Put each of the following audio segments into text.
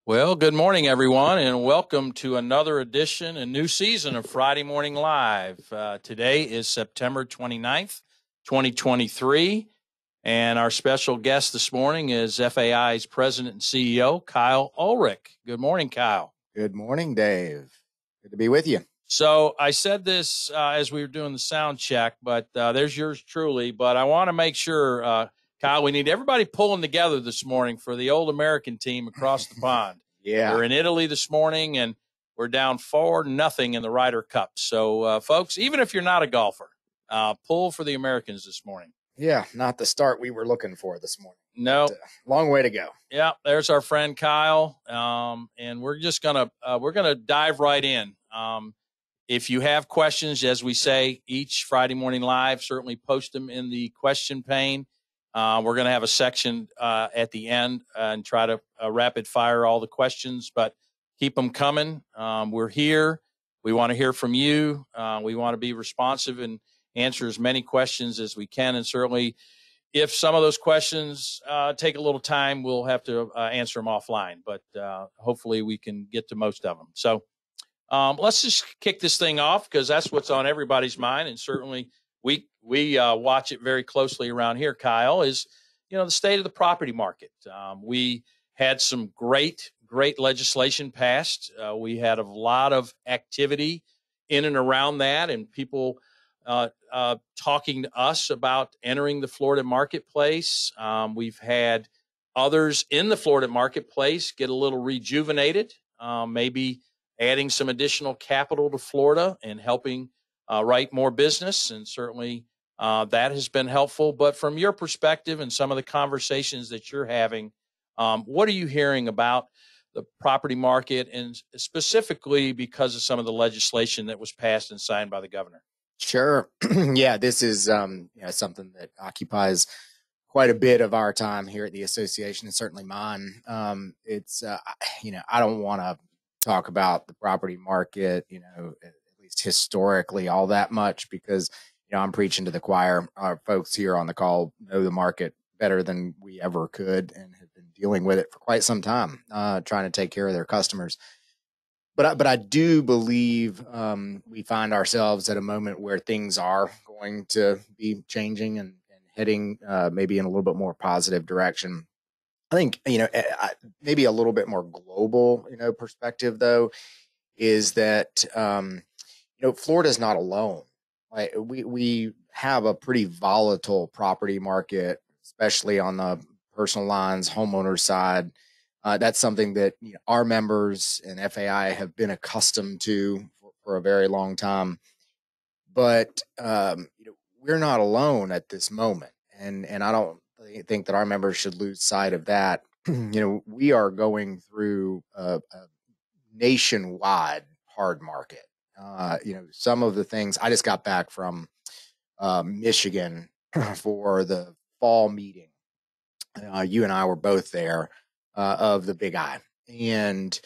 Well, good morning, everyone, and welcome to another edition, a new season of Friday Morning Live. Today is September 29th, 2023, and our special guest this morning is FAI's President and CEO, Kyle Ulrich. Good morning, Kyle. Good morning, Dave. Good to be with you. So I said this as we were doing the sound check, but there's yours truly. But I want to make sure, Kyle, we need everybody pulling together this morning for the old American team across the pond. Yeah. They're in Italy this morning, and we're down 4-0 in the Ryder Cup. So, folks, even if you're not a golfer, pull for the Americans this morning. Yeah, not the start we were looking for this morning. No. But, long way to go. Yeah, there's our friend Kyle, and we're just gonna dive right in. If you have questions, as we say each Friday morning live, certainly post them in the question pane. We're going to have a section at the end and try to rapid fire all the questions, but keep them coming. We're here. We want to hear from you. We want to be responsive and answer as many questions as we can. And certainly, if some of those questions take a little time, we'll have to answer them offline. But hopefully, we can get to most of them. So let's just kick this thing off because that's what's on everybody's mind, and certainly we watch it very closely around here. Kyle, is the state of the property market. We had some great legislation passed. We had a lot of activity in and around that, and people talking to us about entering the Florida marketplace. We've had others in the Florida marketplace get a little rejuvenated, maybe adding some additional capital to Florida and helping write more business. And certainly that has been helpful. But from your perspective and some of the conversations that you're having, what are you hearing about the property market, and specifically because of some of the legislation that was passed and signed by the governor? Sure. Yeah, this is something that occupies quite a bit of our time here at the association, and certainly mine. It's I don't want to talk about the property market, at least historically, all that much, because I'm preaching to the choir. Our folks here on the call know the market better than we ever could, and have been dealing with it for quite some time, trying to take care of their customers. But I do believe we find ourselves at a moment where things are going to be changing and heading maybe in a little bit more positive direction. I think, maybe a little bit more global, perspective, though, is that, Florida's not alone. Like we have a pretty volatile property market, especially on the personal lines, homeowner side. That's something that our members and FAI have been accustomed to for a very long time. But, we're not alone at this moment. And I don't think that our members should lose sight of that. We are going through a nationwide hard market. Some of the things I just got back from Michigan for the fall meeting. You and I were both there of the Big I, and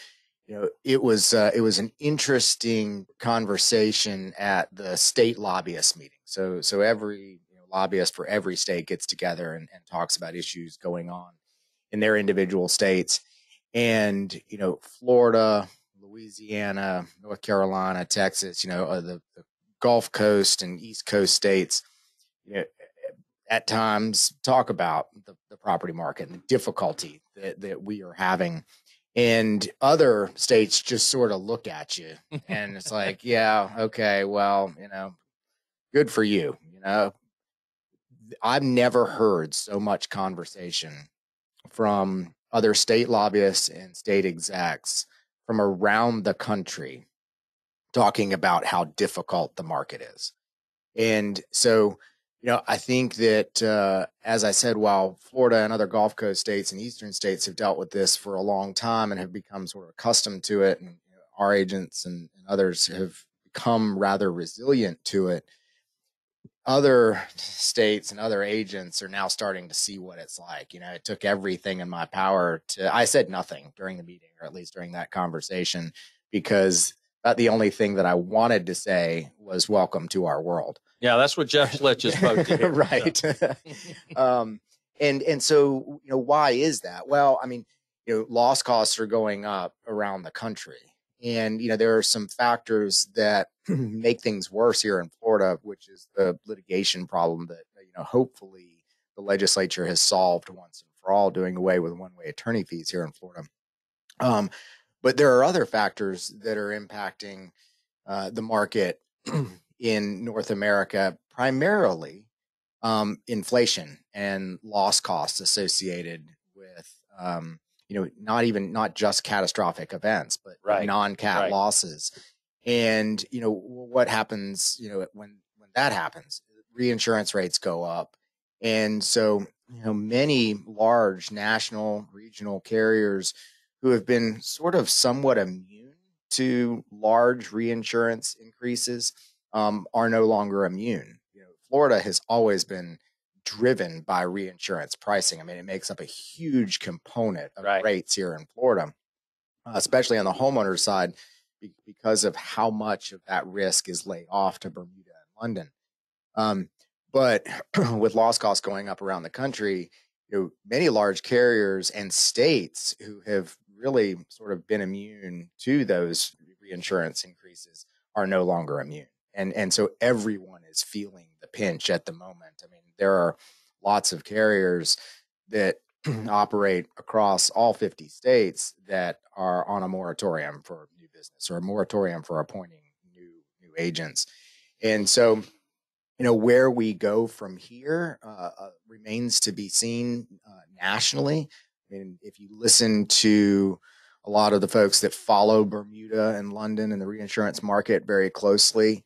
it was an interesting conversation at the state lobbyist meeting. So every lobbyist for every state gets together and talks about issues going on in their individual states. And, Florida, Louisiana, North Carolina, Texas, the Gulf Coast and East Coast states, at times talk about the property market and the difficulty that we are having. And other states just sort of look at you and it's like, yeah, okay, well, good for you. I've never heard so much conversation from other state lobbyists and state execs from around the country talking about how difficult the market is. And so, I think that, as I said, while Florida and other Gulf Coast states and eastern states have dealt with this for a long time and have become sort of accustomed to it, and our agents and others have become rather resilient to it, other states and other agents are now starting to see what it's like. It took everything in my power I said nothing during the meeting, or at least during that conversation, because about the only thing that I wanted to say was welcome to our world. Yeah, that's what Jeff Schlitz just spoke to. Right. So. And so, why is that? Well, I mean, loss costs are going up around the country. And, there are some factors that make things worse here in Florida, which is the litigation problem that, hopefully the legislature has solved once and for all, doing away with one-way attorney fees here in Florida. But there are other factors that are impacting the market in North America, primarily inflation and loss costs associated with, not just catastrophic events, but non-cat losses. And, what happens, when that happens, reinsurance rates go up. And so, many large national, regional carriers who have been sort of somewhat immune to large reinsurance increases are no longer immune. Florida has always been driven by reinsurance pricing. I mean, it makes up a huge component of rates here in Florida, especially on the homeowner side, because of how much of that risk is laid off to Bermuda and London. But with loss costs going up around the country, many large carriers and states who have really sort of been immune to those reinsurance increases are no longer immune. And so everyone is feeling the pinch at the moment. I mean, there are lots of carriers that operate across all 50 states that are on a moratorium for new business or a moratorium for appointing new agents. And so, where we go from here remains to be seen nationally. I mean, if you listen to a lot of the folks that follow Bermuda and London and the reinsurance market very closely,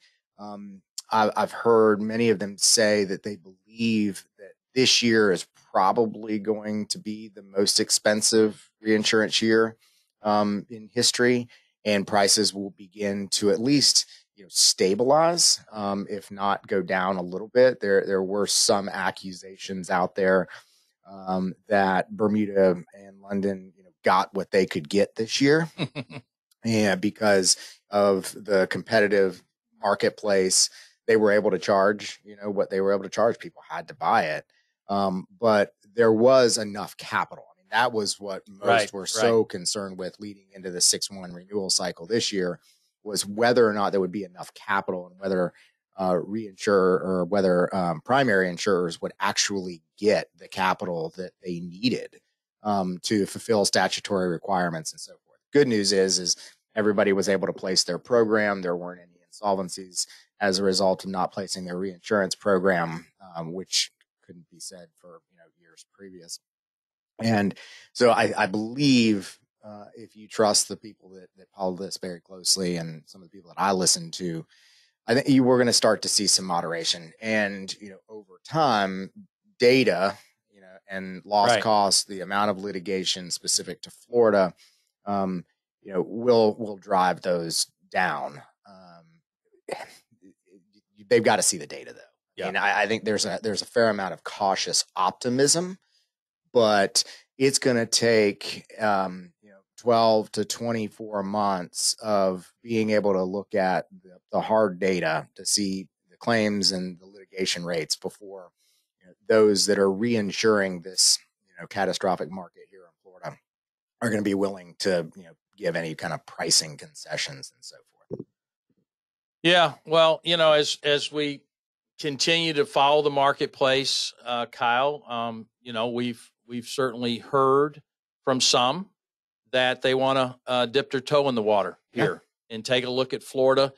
I've heard many of them say that they believe that this year is probably going to be the most expensive reinsurance year in history, and prices will begin to at least stabilize, if not go down a little bit. There were some accusations out there that Bermuda and London got what they could get this year, and because of the competitive marketplace, they were able to charge what they were able to charge. People had to buy it, but there was enough capital. I mean, that was what most were so concerned with leading into the 6/1 renewal cycle this year, was whether or not there would be enough capital, and whether reinsurer or whether primary insurers would actually get the capital that they needed to fulfill statutory requirements and so forth. Good news is everybody was able to place their program. There weren't any insolvencies as a result of not placing their reinsurance program, which couldn't be said for years previous. And so I believe if you trust the people that follow this very closely, and some of the people that I listen to, I think you were going to start to see some moderation. And over time, data, and loss costs, the amount of litigation specific to Florida, will drive those down. They've got to see the data, though. Yeah. And I think there's a fair amount of cautious optimism, but it's going to take 12 to 24 months of being able to look at the hard data to see the claims and the litigation rates before those that are reinsuring this catastrophic market here in Florida are going to be willing to give any kind of pricing concessions and so forth. Yeah, well, as we continue to follow the marketplace, Kyle, we've certainly heard from some that they want to dip their toe in the water here and take a look at Florida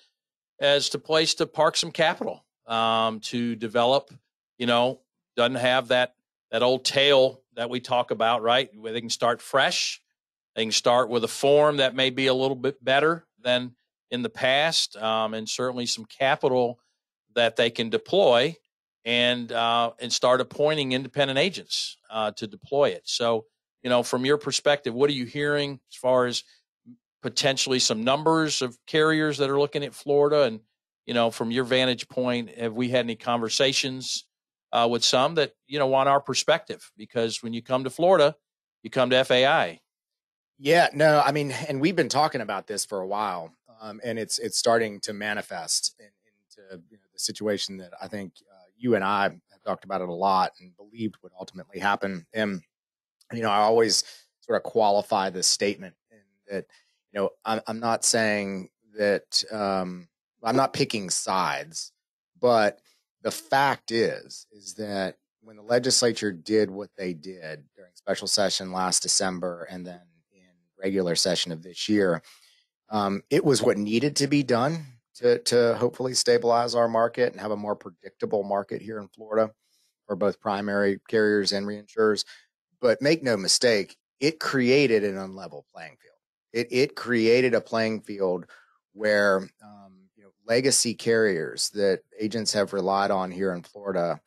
as the place to park some capital, to develop, doesn't have that old tail that we talk about, right? Where they can start fresh. They can start with a form that may be a little bit better than in the past, and certainly some capital that they can deploy and start appointing independent agents to deploy it. So, from your perspective, what are you hearing as far as potentially some numbers of carriers that are looking at Florida? And, from your vantage point, have we had any conversations with some that, want our perspective? Because when you come to Florida, you come to FAI. Yeah, no, I mean, and we've been talking about this for a while, and it's starting to manifest into the situation that I think you and I have talked about it a lot and believed would ultimately happen. And I always sort of qualify this statement, and that, I'm not saying that I'm not picking sides, but the fact is that when the legislature did what they did during special session last December and then in regular session of this year, it was what needed to be done to hopefully stabilize our market and have a more predictable market here in Florida for both primary carriers and reinsurers. But make no mistake, it created an unlevel playing field. It created a playing field where legacy carriers that agents have relied on here in Florida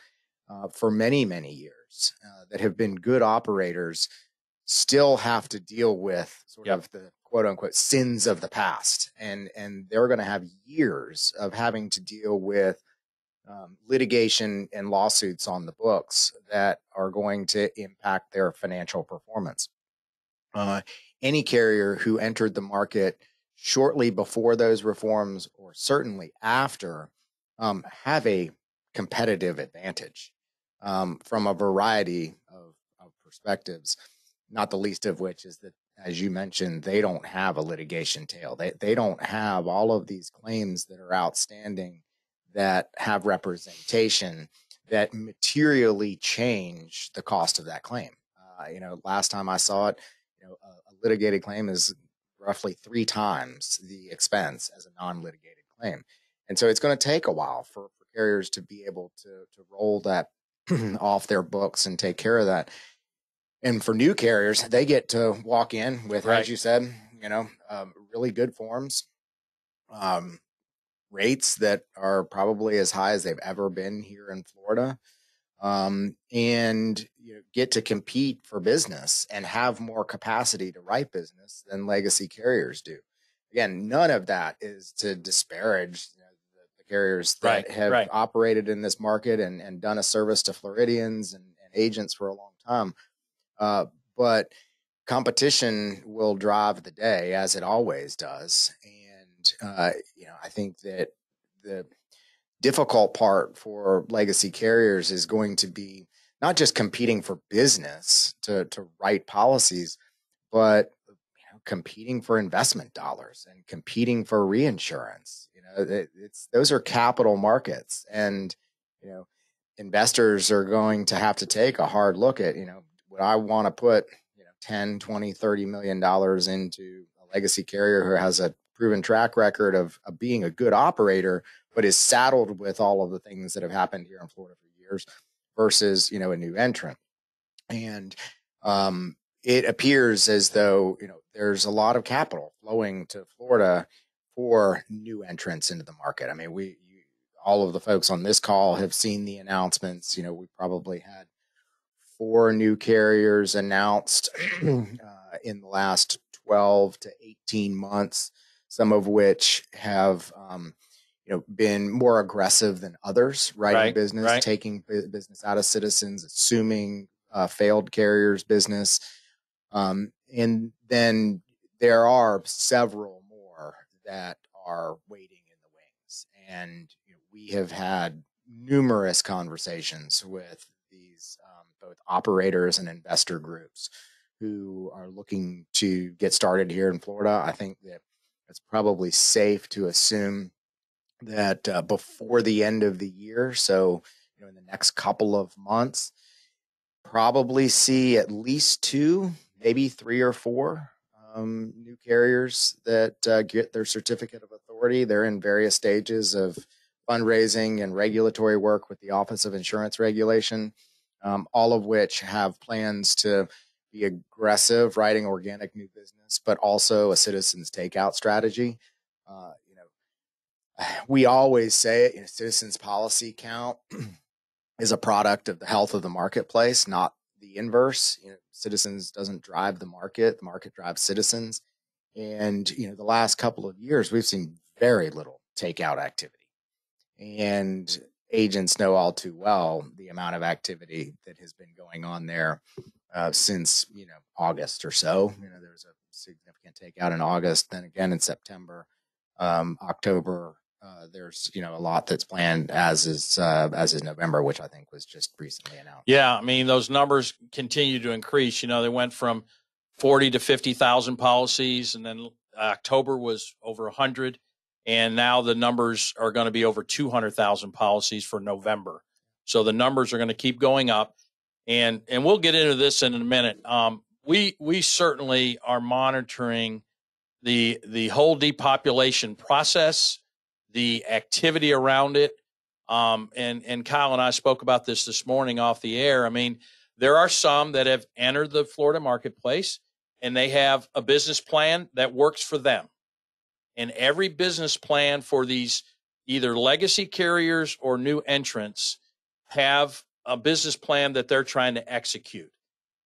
for many, many years that have been good operators still have to deal with sort of the quote unquote sins of the past. And they're going to have years of having to deal with litigation and lawsuits on the books that are going to impact their financial performance. Any carrier who entered the market shortly before those reforms or certainly after have a competitive advantage from a variety of perspectives, not the least of which is that, as you mentioned, they don't have a litigation tail. They don't have all of these claims that are outstanding that have representation that materially change the cost of that claim. Last time I saw it, a litigated claim is roughly 3 times the expense as a non-litigated claim. And so it's going to take a while for carriers to be able to roll that off their books and take care of that. And for new carriers, they get to walk in with, as you said, really good forms, rates that are probably as high as they've ever been here in Florida, and get to compete for business and have more capacity to write business than legacy carriers do. Again, none of that is to disparage the carriers that have operated in this market and done a service to Floridians and agents for a long time. But competition will drive the day, as it always does. And, I think that the difficult part for legacy carriers is going to be not just competing for business to write policies, but competing for investment dollars and competing for reinsurance. Those are capital markets, and investors are going to have to take a hard look at would I want to put 10, 20, $30 million into a legacy carrier who has a proven track record of being a good operator, but is saddled with all of the things that have happened here in Florida for years, versus, a new entrant. And it appears as though, there's a lot of capital flowing to Florida for new entrants into the market. I mean, all of the folks on this call have seen the announcements. We probably had 4 new carriers announced in the last 12 to 18 months, some of which have been more aggressive than others, writing business, taking business out of Citizens, assuming failed carriers' business. And then there are several more that are waiting in the wings. And we have had numerous conversations with these both operators and investor groups who are looking to get started here in Florida. I think that it's probably safe to assume that before the end of the year, so in the next couple of months, probably see at least 2, maybe 3 or 4 new carriers that get their certificate of authority. They're in various stages of fundraising and regulatory work with the Office of Insurance Regulation, all of which have plans to be aggressive, writing organic new business, but also a Citizens takeout strategy. We always say it, Citizens policy count is a product of the health of the marketplace, not the inverse. Citizens doesn't drive the market drives Citizens. And, the last couple of years, we've seen very little takeout activity. And agents know all too well the amount of activity that has been going on there since, August or so. There was a significant takeout in August, then again in September, October. There's a lot that's planned, as is November, which I think was just recently announced. Yeah, I mean, those numbers continue to increase. They went from 40 to 50,000 policies, and then October was over 100, and now the numbers are going to be over 200,000 policies for November. So the numbers are going to keep going up, and we'll get into this in a minute. We certainly are monitoring the whole depopulation process, the activity around it. And Kyle and I spoke about this morning off the air. I mean, there are some that have entered the Florida marketplace and they have a business plan that works for them. And every business plan for these either legacy carriers or new entrants have a business plan that they're trying to execute.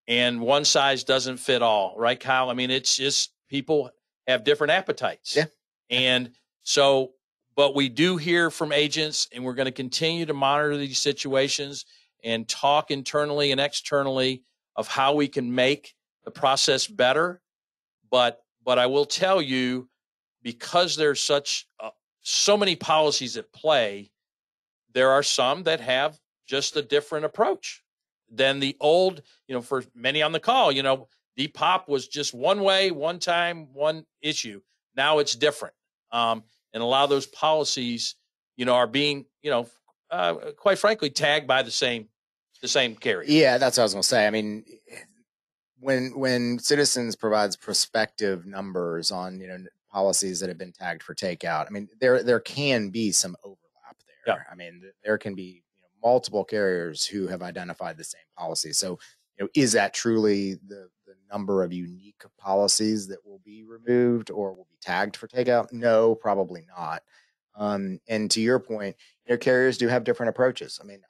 And one size doesn't fit all, right, Kyle? I mean, it's just people have different appetites. Yeah. And so, but we do hear from agents, and we're going to continue to monitor these situations and talk internally and externally of how we can make the process better. But I will tell you, because there's so many policies at play, there are some that have just a different approach than the old, for many on the call, Depop was just one way, one time, one issue. Now it's different. And a lot of those policies, are being, quite frankly, tagged by the same carrier. Yeah, that's what I was going to say. I mean, when Citizens provides prospective numbers on, policies that have been tagged for takeout, I mean, there can be some overlap there. Yeah. I mean, there can be multiple carriers who have identified the same policy. So, is that truly the number of unique policies that will be removed or will be tagged for takeout? No, probably not. And to your point, carriers do have different approaches. I mean,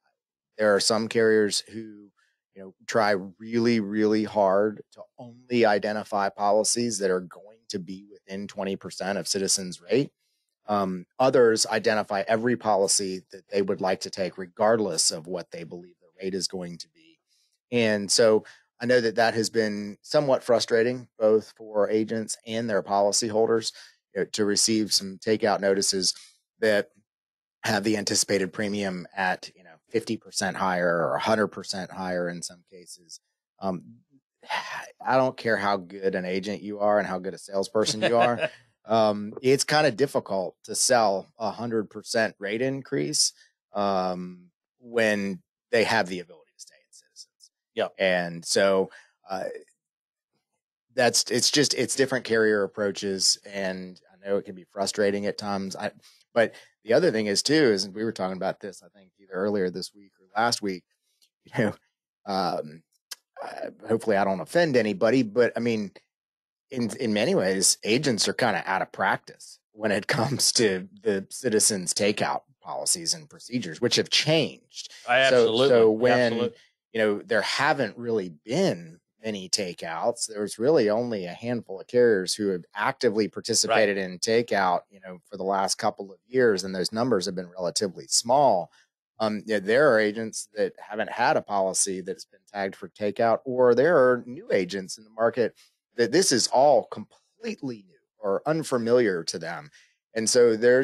there are some carriers who, try really, really hard to only identify policies that are going to be within 20% of Citizens' rate. Others identify every policy that they would like to take, regardless of what they believe the rate is going to be. And so I know that has been somewhat frustrating, both for agents and their policyholders, to receive some takeout notices that have the anticipated premium at 50% higher or 100% higher in some cases. I don't care how good an agent you are and how good a salesperson you are. It's kind of difficult to sell 100% rate increase when they have the ability to stay in Citizens. Yeah. And so it's different carrier approaches, and I know it can be frustrating at times. But the other thing is too, is we were talking about this, I think either earlier this week or last week, hopefully I don't offend anybody, but I mean, in many ways, agents are kind of out of practice when it comes to the Citizens takeout policies and procedures, which have changed. Absolutely. So when, there haven't really been any takeouts, there's really only a handful of carriers who have actively participated in takeout, for the last couple of years. And those numbers have been relatively small. There are agents that haven't had a policy that's been tagged for takeout, or there are new agents in the market that this is all completely new or unfamiliar to them. And so there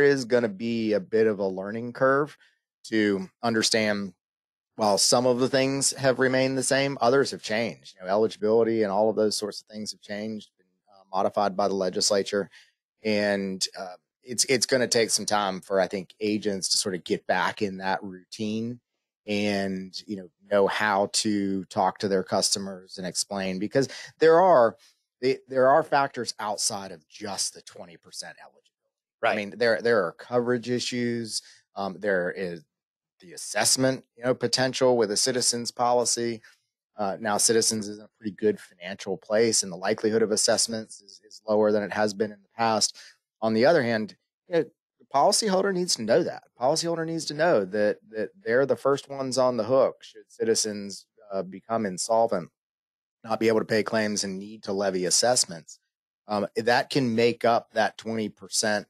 is going to be a bit of a learning curve to understand, while some of the things have remained the same, others have changed. Eligibility and all of those sorts of things have changed, been modified by the legislature. And it's going to take some time for, I think, agents to sort of get back in that routine and, know how to talk to their customers and explain, because there are factors outside of just the 20% eligibility. Right. I mean, there are coverage issues. There is the assessment, potential with a Citizens policy. Now Citizens is in a pretty good financial place, and the likelihood of assessments is lower than it has been in the past. On the other hand, the policyholder needs to know that. Policyholder needs to know that they're the first ones on the hook should Citizens become insolvent, not be able to pay claims, and need to levy assessments. That can make up that 20%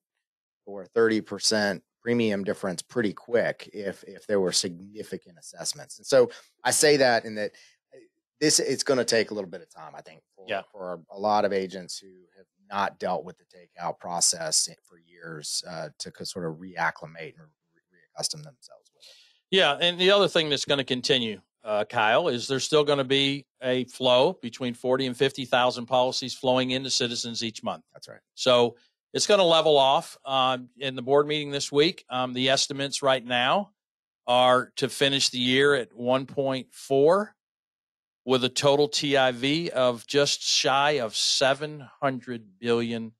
or 30% premium difference pretty quick if there were significant assessments. And so I say that in that it's going to take a little bit of time, I think, for a lot of agents who have not dealt with the takeout process for years to sort of reacclimate and reaccustom themselves with it. Yeah, and the other thing that's going to continue, Kyle, is there's still going to be a flow between 40 and 50,000 policies flowing into Citizens each month. That's right. So it's going to level off in the board meeting this week. The estimates right now are to finish the year at 1.4 with a total TIV of just shy of $700 billion.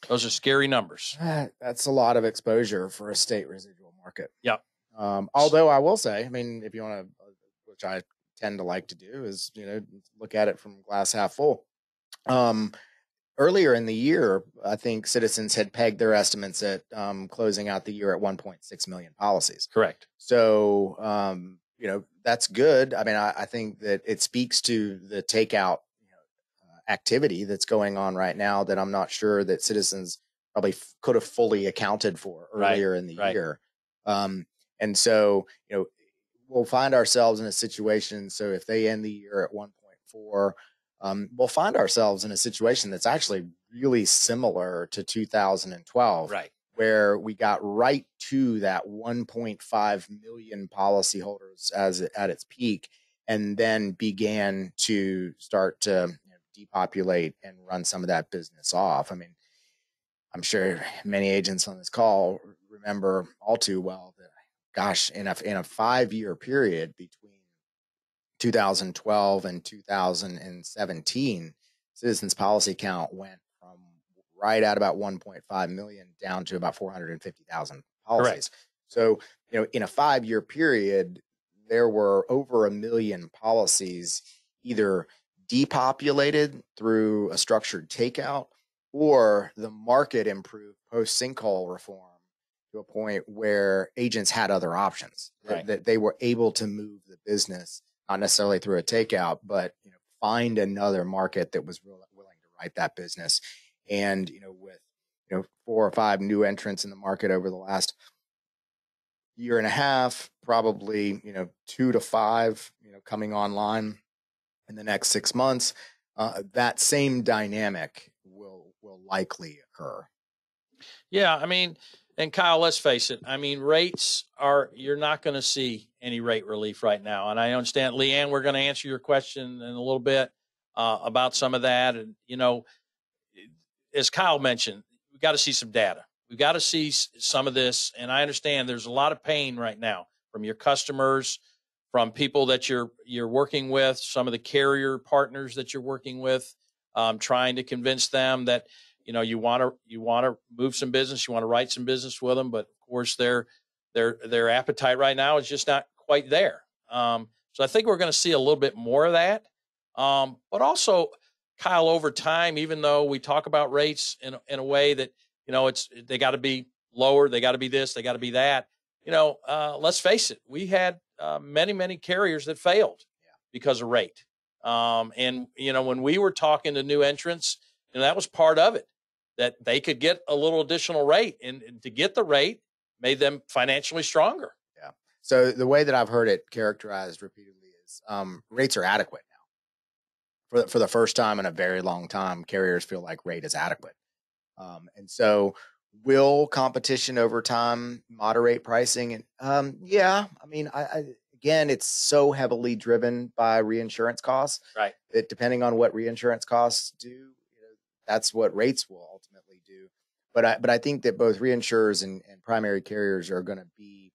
Those are scary numbers. That's a lot of exposure for a state residual market. Yep. Although I will say, I mean, if you want to, which I tend to like to do, is, look at it from glass half full. Earlier in the year, I think Citizens had pegged their estimates at closing out the year at 1.6 million policies. Correct. So, that's good. I mean, I think that it speaks to the takeout activity that's going on right now that I'm not sure that Citizens probably could have fully accounted for earlier in the year. And so, we'll find ourselves in a situation. So if they end the year at 1.4, we'll find ourselves in a situation that's actually really similar to 2012, right, where we got right to that 1.5 million policyholders at its peak, and then began to start to depopulate and run some of that business off. I mean, I'm sure many agents on this call remember all too well that, gosh, in a 5-year period between 2012 and 2017, Citizens policy count went from right at about 1.5 million down to about 450,000 policies. Correct. So, in a 5-year period, there were over 1 million policies either depopulated through a structured takeout, or the market improved post sinkhole reform to a point where agents had other options, right, that they were able to move the business, not necessarily through a takeout, but find another market that was willing to write that business. And with 4 or 5 new entrants in the market over the last year and a half, probably 2 to 5 coming online in the next 6 months, that same dynamic will likely occur. Yeah, I mean, and Kyle, let's face it. I mean, you're not going to see any rate relief right now. And I understand, Leanne, we're going to answer your question in a little bit about some of that. And, as Kyle mentioned, we've got to see some data. We've got to see some of this. And I understand there's a lot of pain right now from your customers, from people that you're working with, some of the carrier partners that you're working with, trying to convince them that, you want to move some business, you want to write some business with them, but of course their appetite right now is just not quite there. So I think we're going to see a little bit more of that. But also, Kyle, over time, even though we talk about rates in a way that they got to be lower, they got to be this, they got to be that. Let's face it, we had many carriers that failed because of rate. And when we were talking to new entrants, that was part of it, that they could get a little additional rate, and to get the rate made them financially stronger. Yeah. So the way that I've heard it characterized repeatedly is rates are adequate now. For the first time in a very long time, carriers feel like rate is adequate. And so will competition over time moderate pricing? And yeah, I mean, again, it's so heavily driven by reinsurance costs, right? That depending on what reinsurance costs do, that's what rates will ultimately do. But I think that both reinsurers and primary carriers are going to be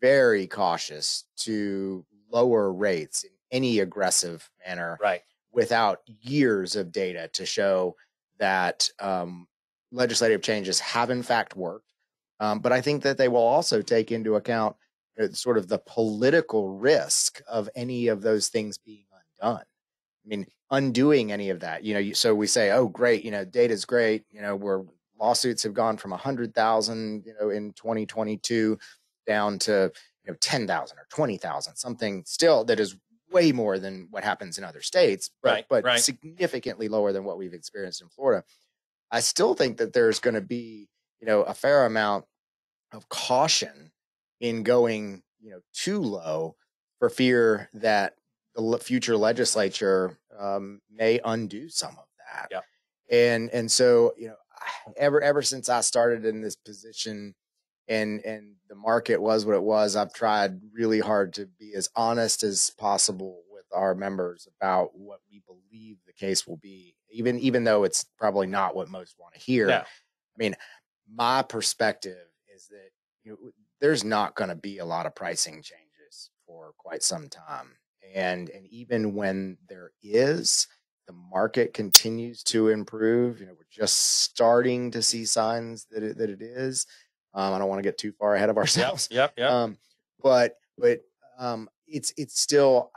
very cautious to lower rates in any aggressive manner, right, without years of data to show that legislative changes have in fact worked. But I think that they will also take into account sort of the political risk of any of those things being undone. I mean, undoing any of that, so we say, oh, great, data's great, where lawsuits have gone from 100,000, in 2022 down to 10,000 or 20,000, something still that is way more than what happens in other states, but significantly lower than what we've experienced in Florida. I still think that there's going to be, a fair amount of caution in going, too low, for fear that the future legislature may undo some of that. Yeah. And so, ever since I started in this position and the market was what it was. I've tried really hard to be as honest as possible with our members about what we believe the case will be, even though it's probably not what most want to hear. Yeah. I mean, my perspective is that there's not going to be a lot of pricing changes for quite some time, and even when there is, the market continues to improve. We're just starting to see signs that it is. I don't want to get too far ahead of ourselves. Yep. But it's still,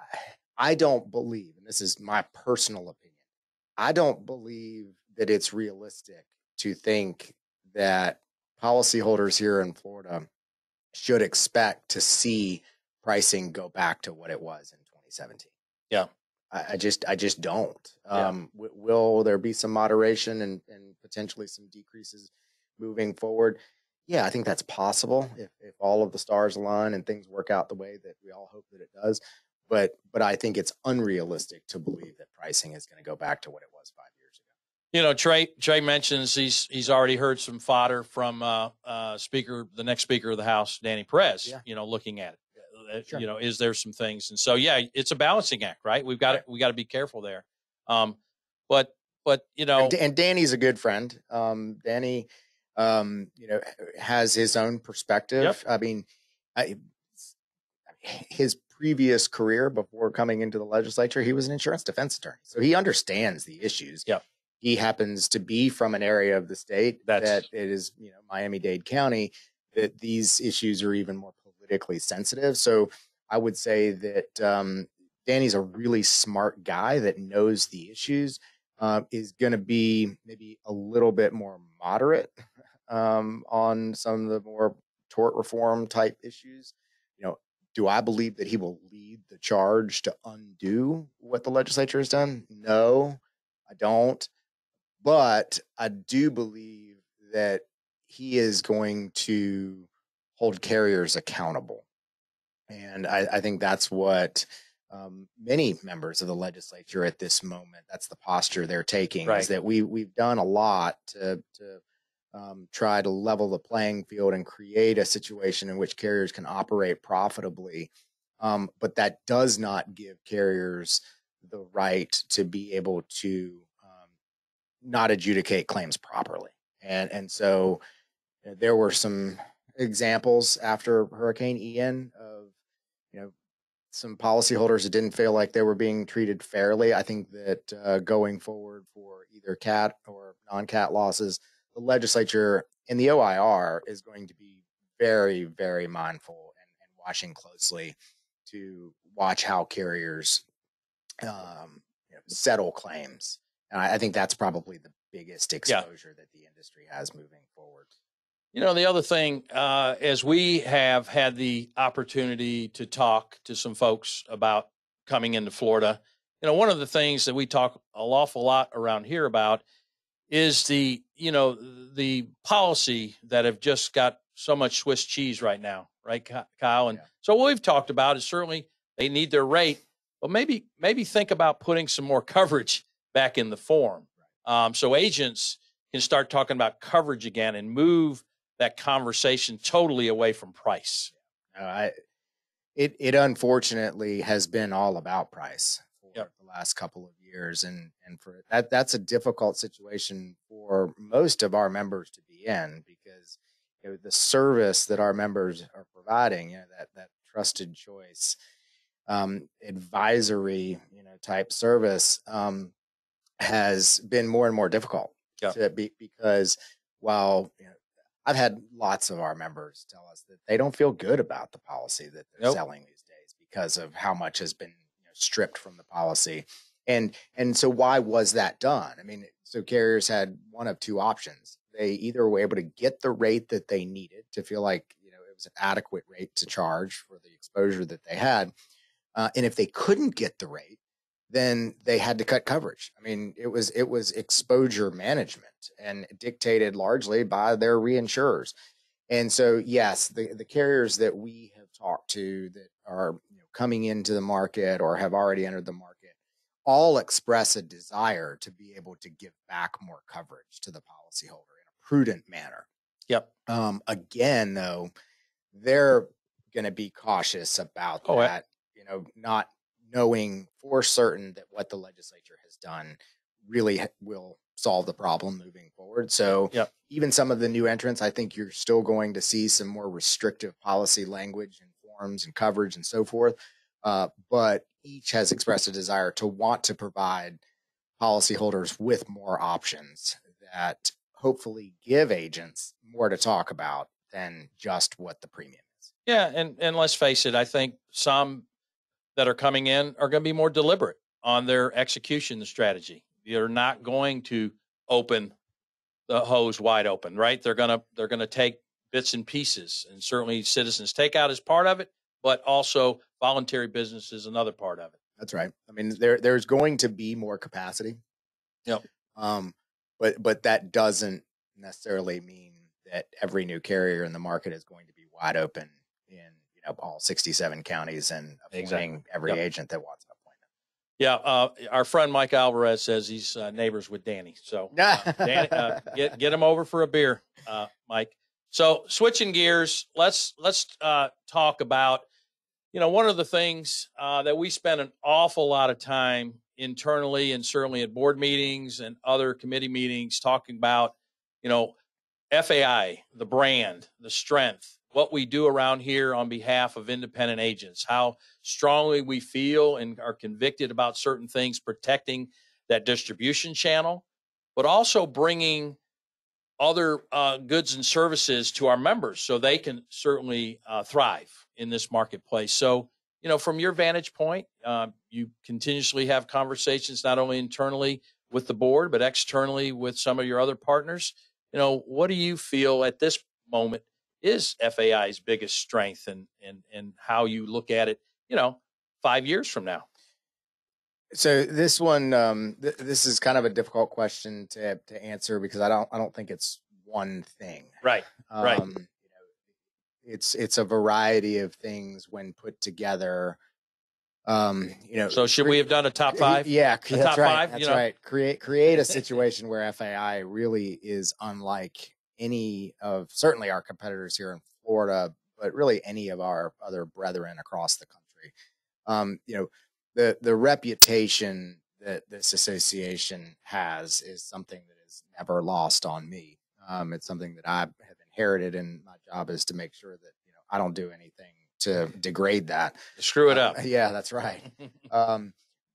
I don't believe, and this is my personal opinion, I don't believe that it's realistic to think that policyholders here in Florida should expect to see pricing go back to what it was in 2017. Yeah. I just don't. Will there be some moderation and potentially some decreases moving forward? Yeah, I think that's possible if all of the stars align and things work out the way that we all hope that it does. But I think it's unrealistic to believe that pricing is going to go back to what it was 5 years ago. Trey mentions he's already heard some fodder from the next Speaker of the House, Danny Perez. Yeah. Looking at it. Sure. Is there some things? And so, it's a balancing act, right? We got to be careful there. But and Danny's a good friend. Danny, has his own perspective. Yep. I mean, his previous career before coming into the legislature, he was an insurance defense attorney. So he understands the issues. Yeah. He happens to be from an area of the state that it is, Miami-Dade County, that these issues are even more politically sensitive. So I would say that Danny's a really smart guy that knows the issues, is going to be maybe a little bit more moderate on some of the more tort reform type issues. Do I believe that he will lead the charge to undo what the legislature has done? No, I don't. But I do believe that he is going to hold carriers accountable. And I think that's what many members of the legislature at this moment, that's the posture they're taking, right. Is that we've done a lot to try to level the playing field and create a situation in which carriers can operate profitably. But that does not give carriers the right to be able to not adjudicate claims properly. And so there were some examples after Hurricane Ian of, some policyholders that didn't feel like they were being treated fairly. I think that going forward for either cat or non-cat losses, the legislature and the OIR is going to be very, very mindful and watching closely to watch how carriers settle claims. And I think that's probably the biggest exposure that the industry has moving forward. The other thing, as we have had the opportunity to talk to some folks about coming into Florida, one of the things that we talk an awful lot around here about is the policy that have just got so much Swiss cheese right now, right, Kyle? And so what we've talked about is certainly they need their rate, but maybe think about putting some more coverage back in the form. So agents can start talking about coverage again and move that conversation totally away from price. It unfortunately has been all about price for the last couple of years. And for that's a difficult situation for most of our members to be in, because the service that our members are providing, that trusted choice, advisory, type service, has been more and more difficult because while, I've had lots of our members tell us that they don't feel good about the policy that they're selling these days because of how much has been stripped from the policy. And so why was that done? I mean, so carriers had one of two options. They either were able to get the rate that they needed to feel like, it was an adequate rate to charge for the exposure that they had. And if they couldn't get the rate, then they had to cut coverage. I mean, it was exposure management and dictated largely by their reinsurers. And so, yes, the carriers that we have talked to that are coming into the market or have already entered the market all express a desire to be able to give back more coverage to the policyholder in a prudent manner. Yep. Again, though, they're going to be cautious about Oh, that, not knowing for certain that what the legislature has done really will solve the problem moving forward. So yep. even some of the new entrants, I think you're still going to see some more restrictive policy language and forms and coverage and so forth. But each has expressed a desire to want to provide policyholders with more options that hopefully give agents more to talk about than just what the premium is. Yeah, and let's face it, I think some that are coming in are going to be more deliberate on their execution strategy. They're not going to open the hose wide open, right? They're gonna take bits and pieces, and certainly citizens takeout is part of it, but also voluntary business is another part of it. That's right. I mean, there's going to be more capacity. Yep. But that doesn't necessarily mean that every new carrier in the market is going to be wide open in all 67 counties and appointing every agent that wants an appointment. Yeah, our friend Mike Alvarez says he's neighbors with Danny, so Danny, get him over for a beer, Mike. So switching gears, let's talk about one of the things that we spend an awful lot of time internally and certainly at board meetings and other committee meetings talking about, FAI, the brand, the strength, what we do around here on behalf of independent agents, how strongly we feel and are convicted about certain things, protecting that distribution channel, but also bringing other goods and services to our members so they can certainly thrive in this marketplace. So, from your vantage point, you continuously have conversations not only internally with the board, but externally with some of your other partners. What do you feel at this moment is FAI's biggest strength and how you look at it, 5 years from now? So this one, this is kind of a difficult question to answer because I don't think it's one thing. Right. Right. It's a variety of things when put together. So should we have done a top five? Yeah, that's top right. That's right. Create a situation where FAI really is unlike any of certainly our competitors here in Florida, but really any of our other brethren across the country. The reputation that this association has is something that is never lost on me. It's something that I have inherited, and my job is to make sure that I don't do anything to degrade that. Screw it up. Yeah, that's right.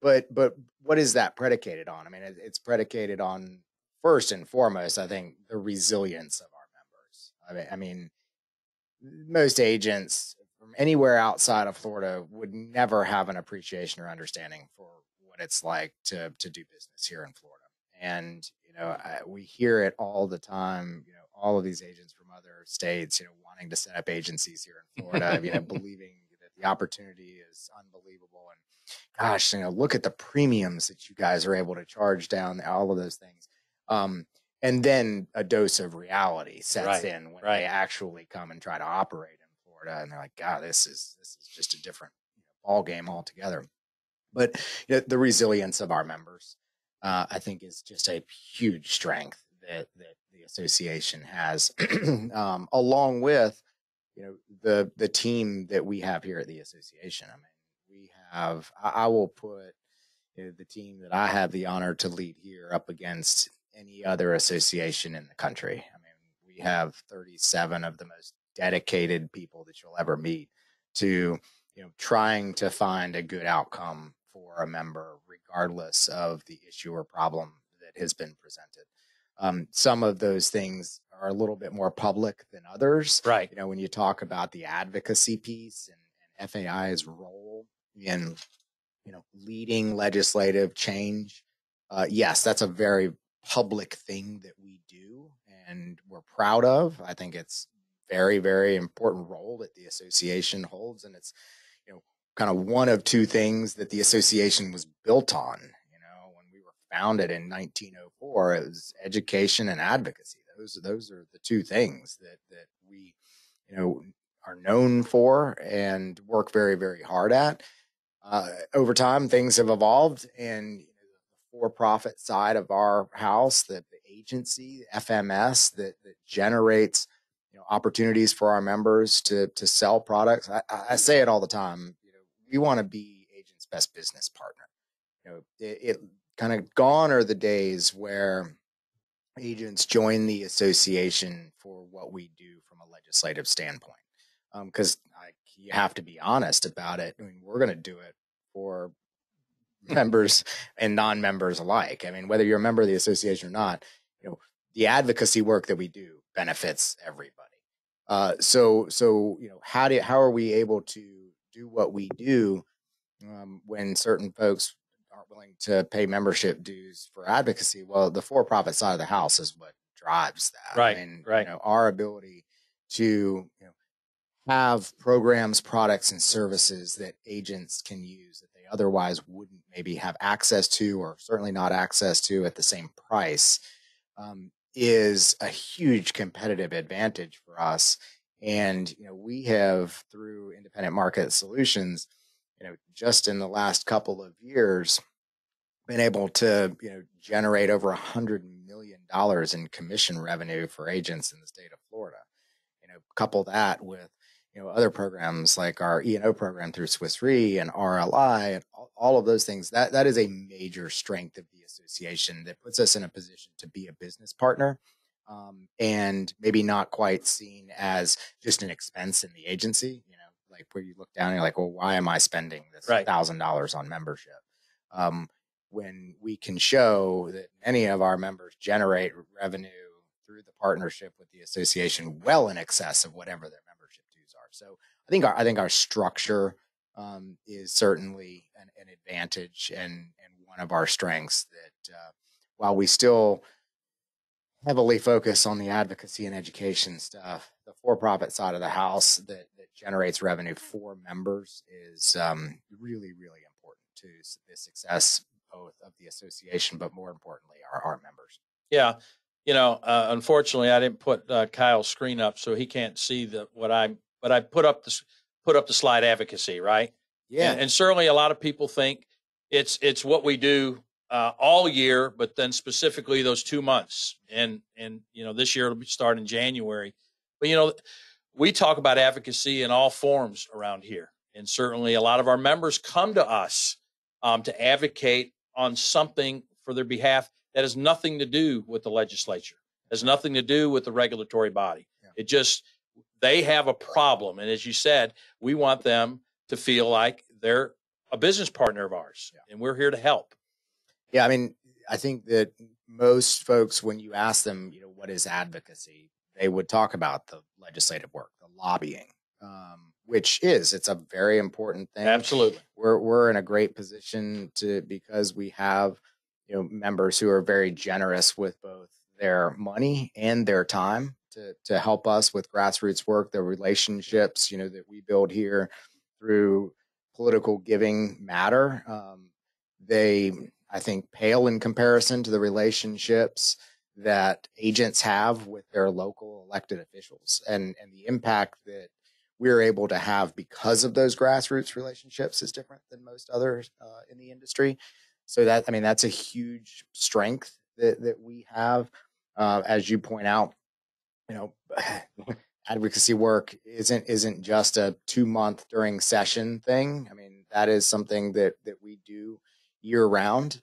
But what is that predicated on? I mean, it's predicated on, first and foremost, I think, the resilience of our members. I mean, most agents from anywhere outside of Florida would never have an appreciation or understanding for what it's like to do business here in Florida. And, we hear it all the time, all of these agents from other states, wanting to set up agencies here in Florida, believing that the opportunity is unbelievable. And gosh, look at the premiums that you guys are able to charge down, all of those things. And then a dose of reality sets in when they actually come and try to operate in Florida, and they're like, God, this is just a different ball game altogether. But the resilience of our members, I think, is just a huge strength that the association has, along with the team that we have here at the association. I mean, we have. I will put the team that I have the honor to lead here up against any other association in the country. I mean, we have 37 of the most dedicated people that you'll ever meet to trying to find a good outcome for a member, regardless of the issue or problem that has been presented. Some of those things are a little bit more public than others. Right. When you talk about the advocacy piece and FAI's role in, leading legislative change. Yes, that's a very public thing that we do and we're proud of. I think it's very, very important role that the association holds. And it's, kind of one of two things that the association was built on. When we were founded in 1904, it was education and advocacy. Those are the two things that we, are known for and work very, very hard at. Over time, things have evolved, and the for-profit side of our house, the agency, FMS, that generates opportunities for our members to sell products. I say it all the time. We want to be agents' best business partner. It kind of gone are the days where agents join the association for what we do from a legislative standpoint. Because you have to be honest about it. I mean, we're going to do it for members and non-members alike. I mean, whether you're a member of the association or not, the advocacy work that we do benefits everybody. So how are we able to do what we do when certain folks aren't willing to pay membership dues for advocacy? Well, the for-profit side of the house is what drives that. Right. I mean, right. Our ability to have programs, products, and services that agents can use that they otherwise wouldn't maybe have access to, or certainly not access to at the same price, is a huge competitive advantage for us. And we have, through Independent Market Solutions, just in the last couple of years, been able to generate over $100 million in commission revenue for agents in the state of Florida. Couple that with other programs like our E&O program through Swiss Re and RLI and all of those things. That is a major strength of the association that puts us in a position to be a business partner, and maybe not quite seen as just an expense in the agency. Like where you look down and you're like, well, why am I spending this $1,000 on membership? When we can show that many of our members generate revenue through the partnership with the association well in excess of whatever their membership dues are. So I think our structure is certainly an advantage and one of our strengths that while we still heavily focus on the advocacy and education stuff, the for-profit side of the house that generates revenue for members is really, really important to the success both of the association, but more importantly, our members. Yeah. Unfortunately, I didn't put Kyle's screen up, so he can't see but I put up the slide advocacy, right? Yeah. And certainly a lot of people think it's what we do all year, but then specifically those 2 months. And this year it'll start in January. But, we talk about advocacy in all forms around here. And certainly a lot of our members come to us to advocate on something for their behalf that has nothing to do with the legislature, has nothing to do with the regulatory body. Yeah. They have a problem. And as you said, we want them to feel like they're a business partner of ours, and we're here to help. Yeah. I mean, I think that most folks, when you ask them, what is advocacy, they would talk about the legislative work, the lobbying, it's a very important thing. Absolutely. We're in a great position because we have, members who are very generous with both their money and their time to help us with grassroots work, the relationships, that we build here through political giving matter. They, I think, pale in comparison to the relationships that agents have with their local elected officials, and the impact that we're able to have because of those grassroots relationships is different than most others in the industry. So that's a huge strength that we have. As you point out, advocacy work isn't just a 2-month during session thing. I mean, that is something that we do year round,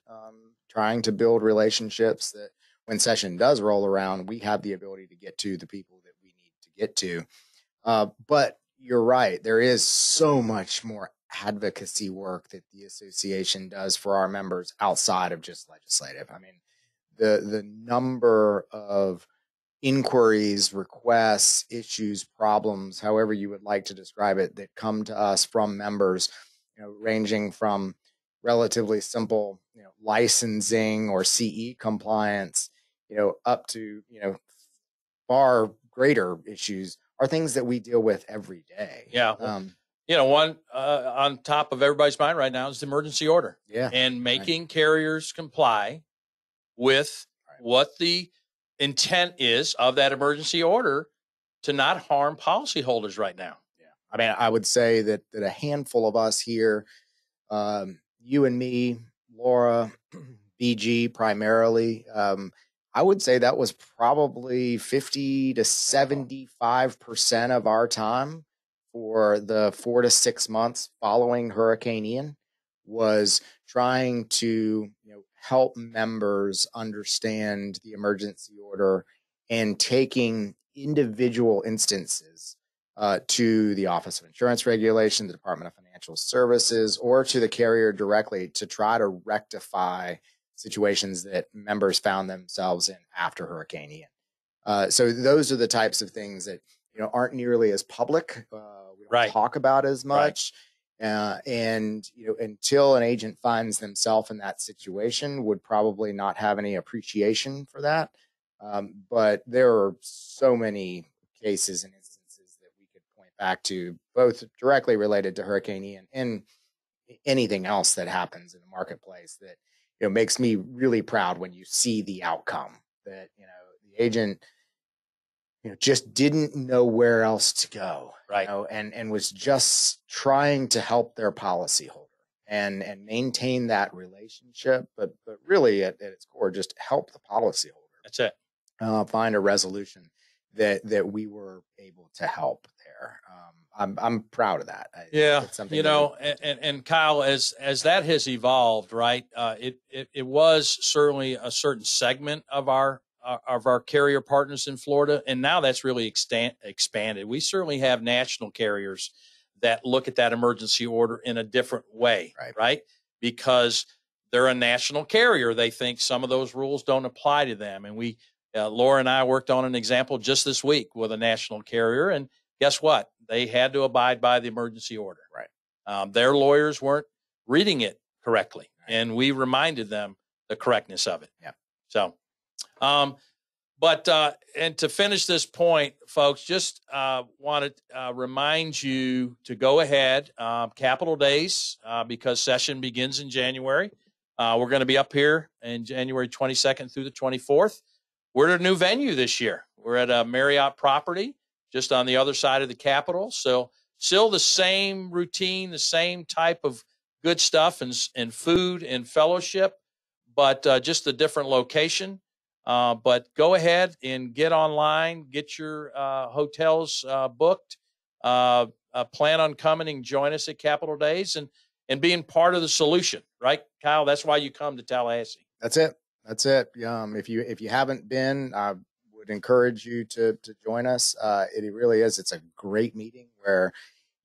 trying to build relationships that when session does roll around, we have the ability to get to the people that we need to get to. But you're right. There is so much more advocacy work that the association does for our members outside of just legislative. I mean, the number of inquiries, requests, issues, problems, however you would like to describe it, that come to us from members, ranging from relatively simple, licensing or CE compliance, up to, far greater issues, are things that we deal with every day. Yeah. One on top of everybody's mind right now is the emergency order. Yeah. And making carriers comply with what the intent is of that emergency order to not harm policyholders right now. Yeah. I mean, I would say that a handful of us here, you and me, Laura, BG primarily, I would say that was probably 50 to 75% of our time for the 4 to 6 months following Hurricane Ian was trying to help members understand the emergency order and taking individual instances to the Office of Insurance Regulation, the Department of Financial Services, or to the carrier directly to try to rectify situations that members found themselves in after Hurricane Ian. So those are the types of things that aren't nearly as public. We don't Right. talk about as much. And until an agent finds themselves in that situation, would probably not have any appreciation for that. But there are so many cases and instances that we could point back to, both directly related to Hurricane Ian and anything else that happens in the marketplace, that makes me really proud when you see the outcome, that the agent just didn't know where else to go, right? And was just trying to help their policyholder and maintain that relationship, but really at its core, just help the policyholder. That's it. Find a resolution that we were able to help there. I'm proud of that. It's something and Kyle, as that has evolved, right? It was certainly a certain segment of our carrier partners in Florida, and now that's really expanded. We certainly have national carriers that look at that emergency order in a different way, right? Because they're a national carrier. They think some of those rules don't apply to them. And Laura and I worked on an example just this week with a national carrier, and guess what? They had to abide by the emergency order. Right. Their lawyers weren't reading it correctly, and we reminded them the correctness of it. Yeah. So, and to finish this point, folks, just want to remind you to go ahead, Capitol Days, because session begins in January. We're going to be up here in January 22nd through the 24th. We're at a new venue this year. We're at a Marriott property just on the other side of the Capitol. So still the same routine, the same type of good stuff and food and fellowship, but just a different location. But go ahead and get online, get your hotels booked, plan on coming and join us at Capitol Days and being part of the solution, right, Kyle? That's why you come to Tallahassee. That's it. If you haven't been, I would encourage you to join us. It really is. It's a great meeting where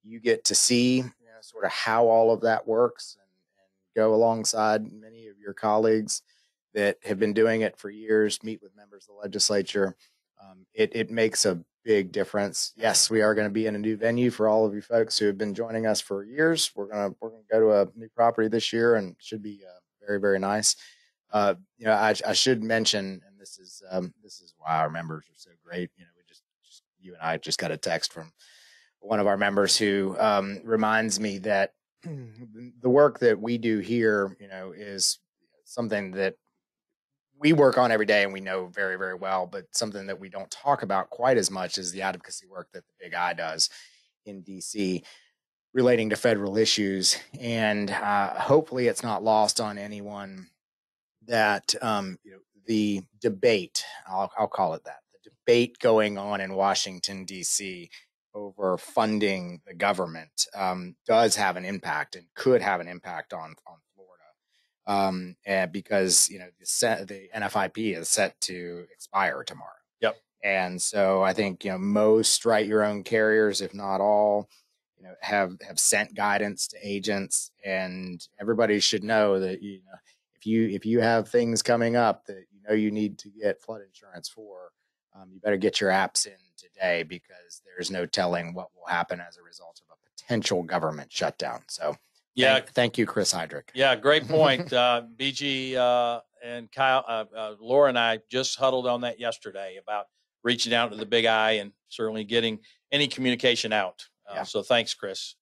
you get to see sort of how all of that works and go alongside many of your colleagues that have been doing it for years, meet with members of the legislature. It makes a big difference. Yes, we are going to be in a new venue for all of you folks who have been joining us for years. We're going to go to a new property this year, and it should be very, very nice. I should mention, and this is why our members are so great. You and I just got a text from one of our members who reminds me that the work that we do here, is something that we work on every day and we know very, very well, but something that we don't talk about quite as much is the advocacy work that the Big I does in DC relating to federal issues. And hopefully it's not lost on anyone that the debate, I'll call it that, the debate going on in Washington, D.C. over funding the government does have an impact and could have an impact on Florida, and because the NFIP is set to expire tomorrow. Yep. And so I think most write your own carriers, if not all, have sent guidance to agents, and everybody should know that if you have things coming up that you need to get flood insurance for, you better get your apps in today, because there's no telling what will happen as a result of a potential government shutdown. So thank you, Chris Heydrich. Yeah, great point. BG and Kyle, Laura and I just huddled on that yesterday about reaching out to the Big I and certainly getting any communication out. So thanks, Chris,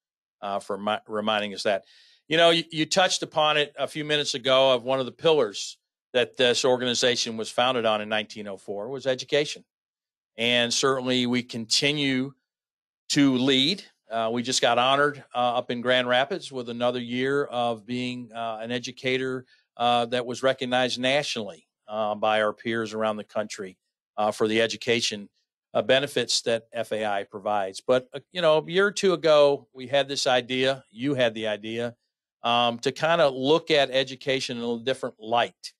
for reminding us that. You touched upon it a few minutes ago of one of the pillars that this organization was founded on in 1904 was education. And certainly we continue to lead. We just got honored up in Grand Rapids with another year of being an educator that was recognized nationally by our peers around the country for the education benefits that FAI provides. But, you know, a year or two ago, we had this idea, you had the idea, to kind of look at education in a different light.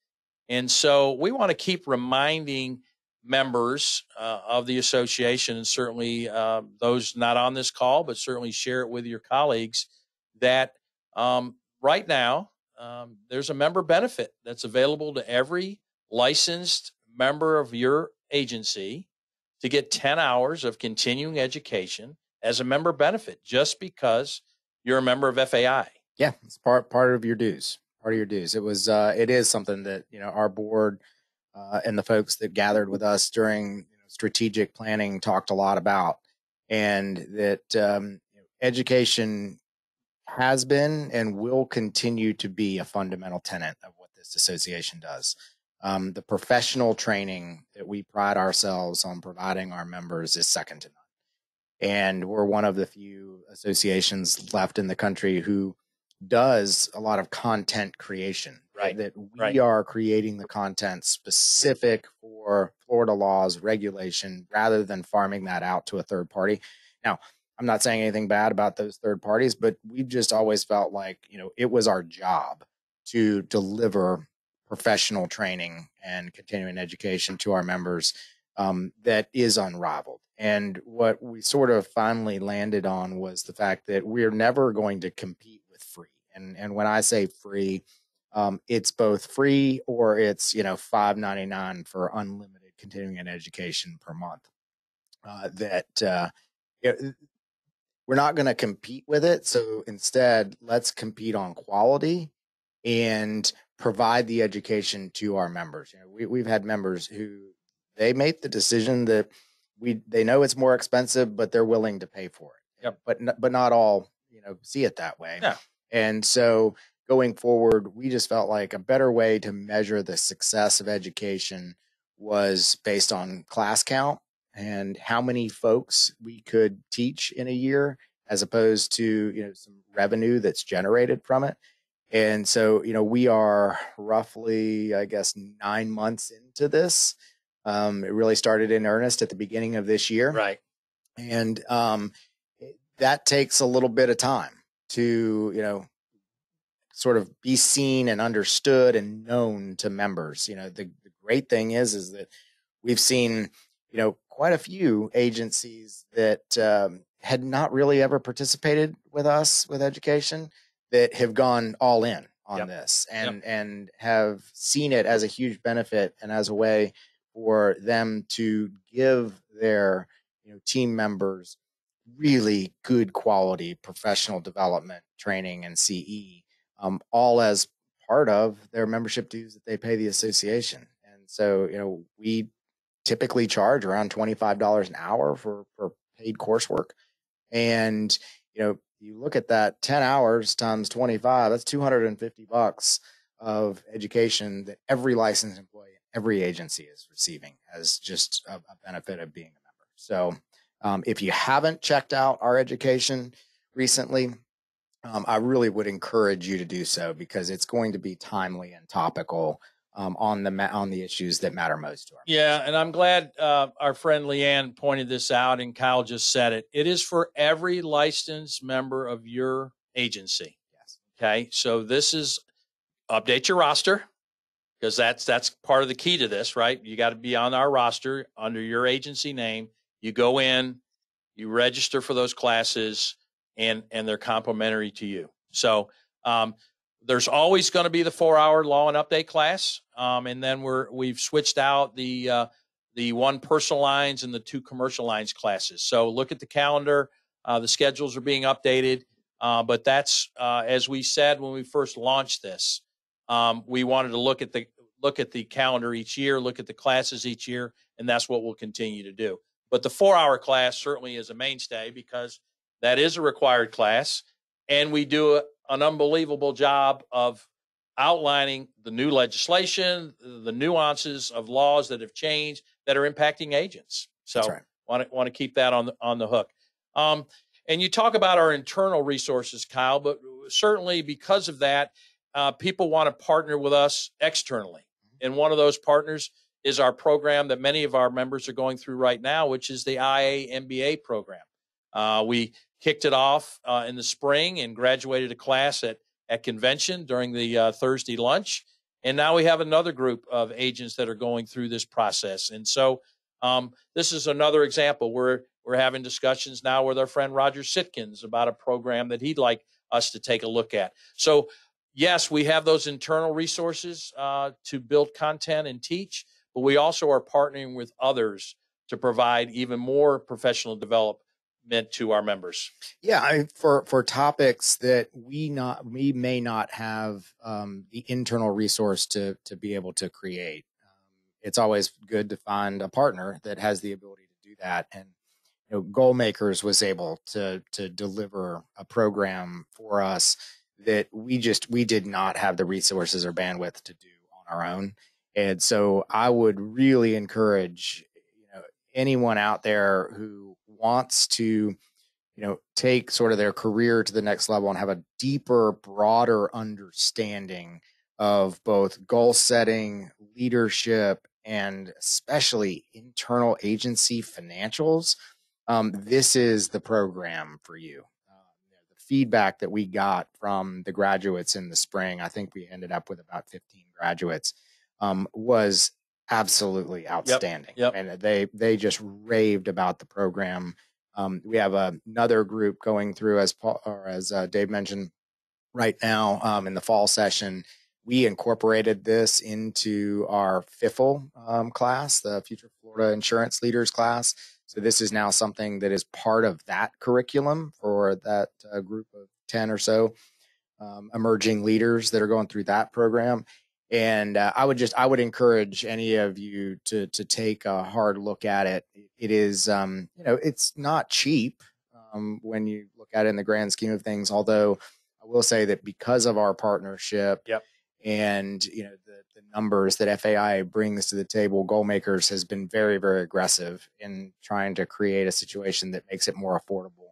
And so we want to keep reminding members of the association, and certainly those not on this call, but certainly share it with your colleagues, that right now there's a member benefit that's available to every licensed member of your agency to get 10 hours of continuing education as a member benefit just because you're a member of FAI. Yeah, it's part of your dues. Part of your dues. It is something that, you know, our board and the folks that gathered with us during strategic planning talked a lot about, and that education has been and will continue to be a fundamental tenet of what this association does. The professional training that we pride ourselves on providing our members is second to none. And we're one of the few associations left in the country who does a lot of content creation. Right. That we are creating the content specific for Florida laws, regulation, rather than farming that out to a third party. Now, I'm not saying anything bad about those third parties, but we've just always felt like, you know, it was our job to deliver professional training and continuing education to our members that is unrivaled. And what we sort of finally landed on was the fact that we're never going to compete with free. And when I say free, it's both free or it's, you know, $5.99 for unlimited continuing education per month. We're not going to compete with it. So instead, let's compete on quality and provide the education to our members. You know, we've had members who they make the decision that they know it's more expensive, but they're willing to pay for it. Yep. But not all, you know, see it that way. Yeah. And so going forward, we just felt like a better way to measure the success of education was based on class count and how many folks we could teach in a year, as opposed to, you know, some revenue that's generated from it. And so, you know, we are roughly, I guess, 9 months into this. It really started in earnest at the beginning of this year. Right. And that takes a little bit of time to, you know, sort of be seen and understood and known to members. You know, the great thing is that we've seen, you know, quite a few agencies that had not really ever participated with us with education that have gone all in on this and have seen it as a huge benefit and as a way for them to give their, you know, team members really good quality professional development training and CE, all as part of their membership dues that they pay the association. And so, you know, we typically charge around $25 an hour for paid coursework. And, you know, you look at that 10 hours times 25, that's $250 of education that every licensed employee, every agency is receiving as just a benefit of being a member. So if you haven't checked out our education recently, I really would encourage you to do so, because it's going to be timely and topical on the issues that matter most to us. Yeah, and I'm glad our friend Leanne pointed this out, and Kyle just said it. It is for every licensed member of your agency. Yes. Okay, so this is update your roster, because that's part of the key to this, right? You got to be on our roster under your agency name. You go in, you register for those classes, and they're complimentary to you. So there's always going to be the 4-hour law and update class, and then we've switched out the 1 personal lines and the 2 commercial lines classes. So look at the calendar; the schedules are being updated. But that's as we said when we first launched this, we wanted to look at the calendar each year, look at the classes each year, and that's what we'll continue to do. But the 4-hour class certainly is a mainstay, because that is a required class, and we do an unbelievable job of outlining the new legislation, the nuances of laws that have changed that are impacting agents. So That's right. want to keep that on the hook. And you talk about our internal resources, Kyle, but certainly because of that, people want to partner with us externally. And one of those partners is our program that many of our members are going through right now, which is the IA MBA program. We kicked it off in the spring and graduated a class at convention during the Thursday lunch. And now we have another group of agents that are going through this process. And so this is another example where we're having discussions now with our friend Roger Sitkins about a program that he'd like us to take a look at. So yes, we have those internal resources to build content and teach, but we also are partnering with others to provide even more professional development to our members. Yeah, for topics that we may not have the internal resource to be able to create. It's always good to find a partner that has the ability to do that. And Goal Makers was able to deliver a program for us that we did not have the resources or bandwidth to do on our own. And so I would really encourage anyone out there who wants to take sort of their career to the next level and have a deeper, broader understanding of both goal setting, leadership, and especially internal agency financials. This is the program for you. The feedback that we got from the graduates in the spring, I think we ended up with about 15 graduates, was absolutely outstanding. Yep. And they just raved about the program. We have another group going through, as Dave mentioned, right now in the fall session. We incorporated this into our FIFL class, the Future Florida Insurance Leaders class. So this is now something that is part of that curriculum for that group of 10 or so emerging leaders that are going through that program. And I would encourage any of you to take a hard look at it. It is, it's not cheap when you look at it in the grand scheme of things. Although I will say that because of our partnership, and the numbers that FAIA brings to the table, Goal Makers has been very, very aggressive in trying to create a situation that makes it more affordable.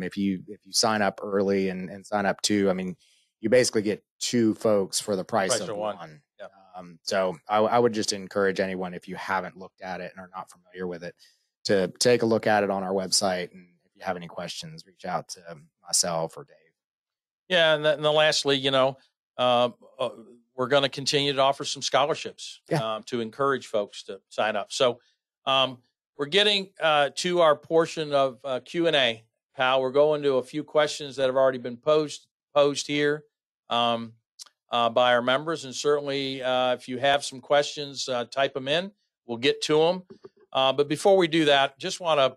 If you sign up early and sign up two, I mean, you basically get two folks for the price of one. Yep. So I would just encourage anyone, if you haven't looked at it and are not familiar with it, to take a look at it on our website. And if you have any questions, reach out to myself or Dave. Yeah, and then lastly, we're going to continue to offer some scholarships to encourage folks to sign up. So we're getting to our portion of Q&A, Kyle. We're going to a few questions that have already been posed here by our members. And certainly if you have some questions, type them in. We'll get to them. But before we do that, just want to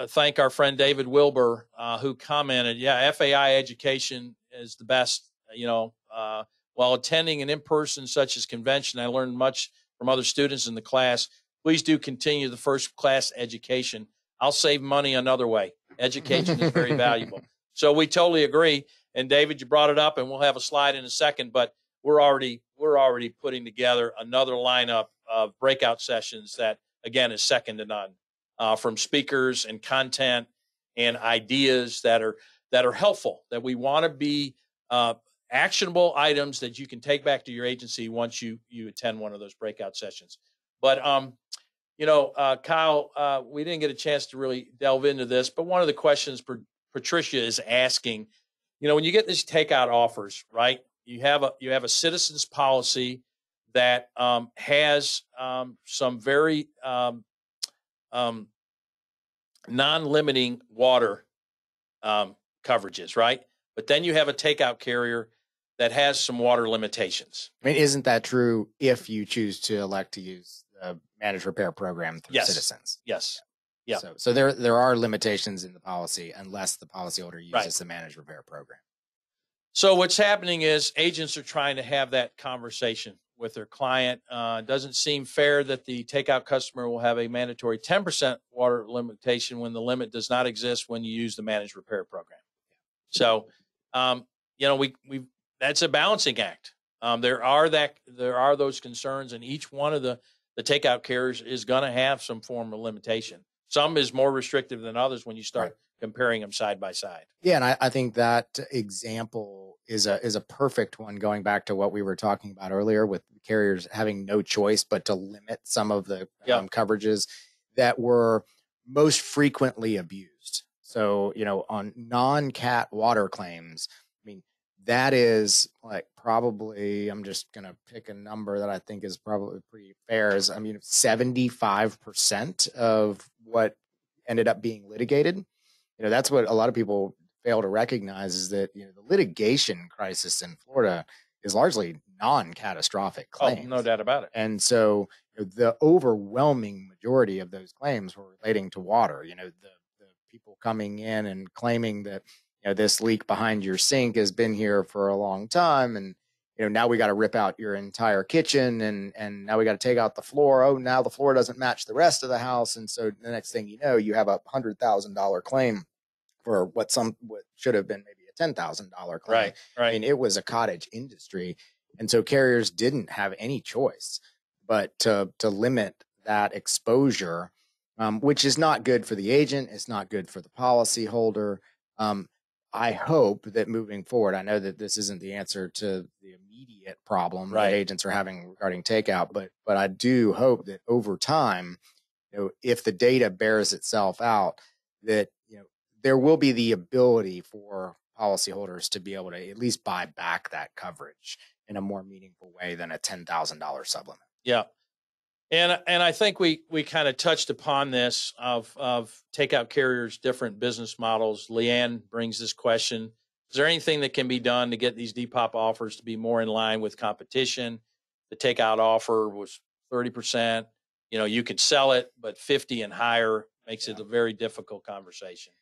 thank our friend David Wilbur, who commented, FAI education is the best. While attending an in-person such as convention, I learned much from other students in the class. Please do continue the first class education. I'll save money another way. Education is very valuable. So we totally agree. And David, you brought it up, and we'll have a slide in a second, but we're already putting together another lineup of breakout sessions that, again, is second to none, from speakers and content and ideas that are helpful, that we want to be actionable items that you can take back to your agency once you attend one of those breakout sessions. But, Kyle, we didn't get a chance to really delve into this, but one of the questions Patricia is asking, when you get these takeout offers, right, you have a citizens policy that has some very non-limiting water coverages, right? But then you have a takeout carrier that has some water limitations. I mean, isn't that true if you choose to elect to use the managed repair program through Citizens? Yes. Yeah. So there are limitations in the policy unless the policyholder uses the managed repair program. So what's happening is agents are trying to have that conversation with their client. It doesn't seem fair that the takeout customer will have a mandatory 10% water limitation when the limit does not exist when you use the managed repair program. So, that's a balancing act. There are those concerns, and each one of the takeout carriers is going to have some form of limitation. Some is more restrictive than others when you start comparing them side by side. Yeah, and I think that example is a perfect one, going back to what we were talking about earlier with carriers having no choice but to limit some of the coverages that were most frequently abused. So, on non-cat water claims, I mean, that is like probably, I'm just going to pick a number that I think is probably pretty fair, is, 75% of what ended up being litigated. That's what a lot of people fail to recognize, is that, the litigation crisis in Florida is largely non-catastrophic claims. Oh, no doubt about it. And so the overwhelming majority of those claims were relating to water. The people coming in and claiming that, this leak behind your sink has been here for a long time, and now we got to rip out your entire kitchen, and now we got to take out the floor. Oh, now the floor doesn't match the rest of the house, and so the next thing you know, you have a $100,000 claim for what should have been maybe a $10,000 claim. Right. I mean, it was a cottage industry, and so carriers didn't have any choice but to limit that exposure, which is not good for the agent. It's not good for the policyholder. I hope that moving forward, I know that this isn't the answer to the immediate problem that agents are having regarding takeout, but I do hope that over time, if the data bears itself out, that there will be the ability for policyholders to be able to at least buy back that coverage in a more meaningful way than a $10,000 sublimit. Yeah. And I think we kind of touched upon this of takeout carriers' different business models. Leanne brings this question: is there anything that can be done to get these depop offers to be more in line with competition? The takeout offer was 30%. You could sell it, but 50 and higher makes it a very difficult conversation.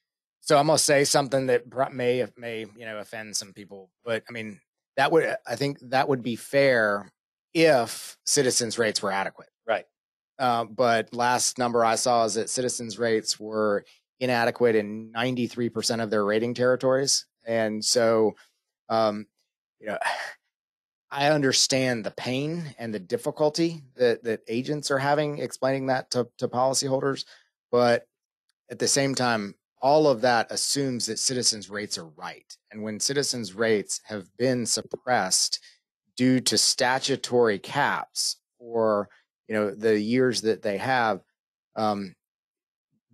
So I'm gonna say something that may offend some people, but I mean, I think that would be fair if Citizens rates were adequate. Right. But last number I saw is that Citizens rates were inadequate in 93% of their rating territories. And so, I understand the pain and the difficulty that agents are having explaining that to policyholders. But at the same time, all of that assumes that Citizens rates are right. And when Citizens rates have been suppressed due to statutory caps for the years that they have,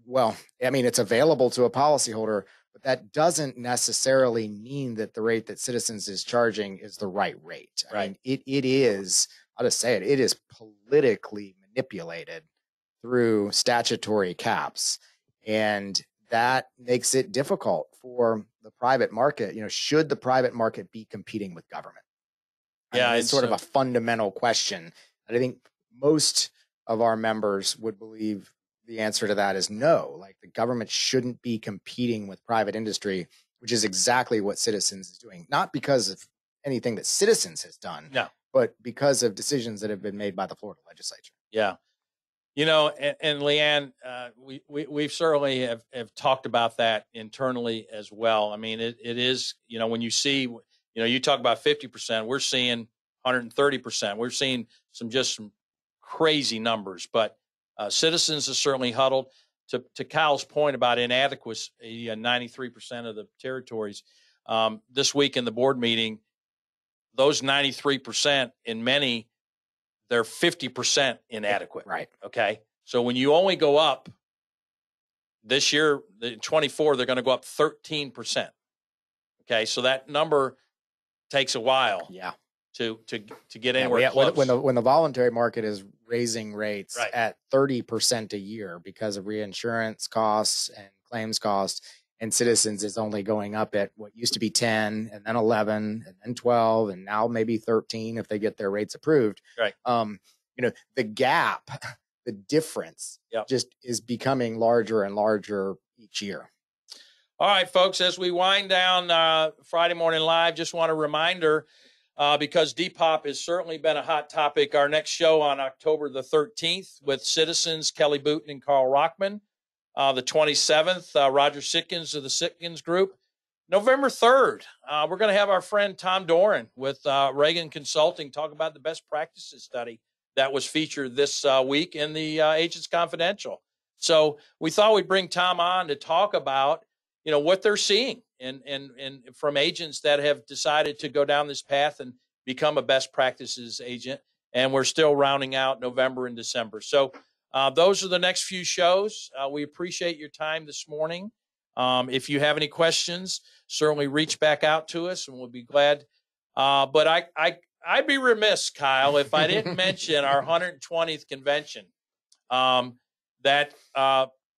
it's available to a policyholder, but that doesn't necessarily mean that the rate that Citizens is charging is the right rate. Right. I mean, it is, I'll just say it is politically manipulated through statutory caps, and that makes it difficult for the private market. Should the private market be competing with government? It's sort of a fundamental question. And I think most of our members would believe the answer to that is no. Like, the government shouldn't be competing with private industry, which is exactly what Citizens is doing. Not because of anything that Citizens has done, but because of decisions that have been made by the Florida legislature. Yeah. And Leanne, we've certainly have talked about that internally as well. I mean, it is, when you see, you talk about 50%, we're seeing 130%. We're seeing some crazy numbers, but Citizens is certainly huddled. To Kyle's point about inadequacy, 93% of the territories. This week in the board meeting, those 93%, in many, they're 50% inadequate. Right. Okay. So when you only go up this year, the 24, they're going to go up 13%. Okay. So that number takes a while. Yeah. To get anywhere close. When the voluntary market is raising rates at 30% a year because of reinsurance costs and claims costs, and Citizens is only going up at what used to be 10 and then 11 and then 12 and now maybe 13 if they get their rates approved. Right. The gap, the difference just is becoming larger and larger each year. All right, folks, as we wind down Friday Morning Live, just want a reminder, because Depop has certainly been a hot topic. Our next show on October the 13th with Citizens, Kelly Booten and Carl Rockman. The 27th, Roger Sitkins of the Sitkins Group. November 3rd, we're going to have our friend Tom Doran with Reagan Consulting talk about the best practices study that was featured this week in the Agents Confidential. So we thought we'd bring Tom on to talk about what they're seeing and from agents that have decided to go down this path and become a best practices agent. And we're still rounding out November and December. So those are the next few shows. We appreciate your time this morning. If you have any questions, certainly reach back out to us and we'll be glad. But I'd be remiss, Kyle, if I didn't mention our 120th convention. That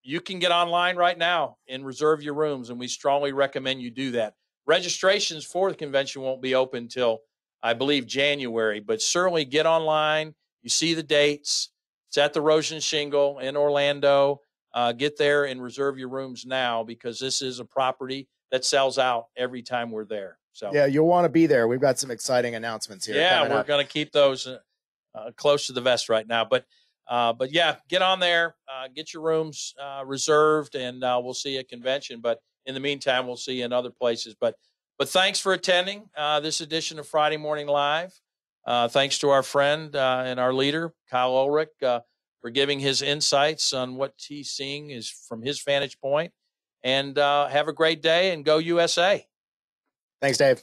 you can get online right now and reserve your rooms, and we strongly recommend you do that. Registrations for the convention won't be open until, I believe, January, but certainly get online. You see the dates. It's at the Rosen Shingle in Orlando. Get there and reserve your rooms now, because this is a property that sells out every time we're there. So yeah, you'll want to be there. We've got some exciting announcements here. Yeah, we're going to keep those close to the vest right now. But yeah, get on there, get your rooms reserved, and we'll see you at convention. But in the meantime, we'll see you in other places. But thanks for attending this edition of Friday Morning Live. Thanks to our friend and our leader, Kyle Ulrich, for giving his insights on what he's seeing is from his vantage point. And have a great day, and go USA. Thanks, Dave.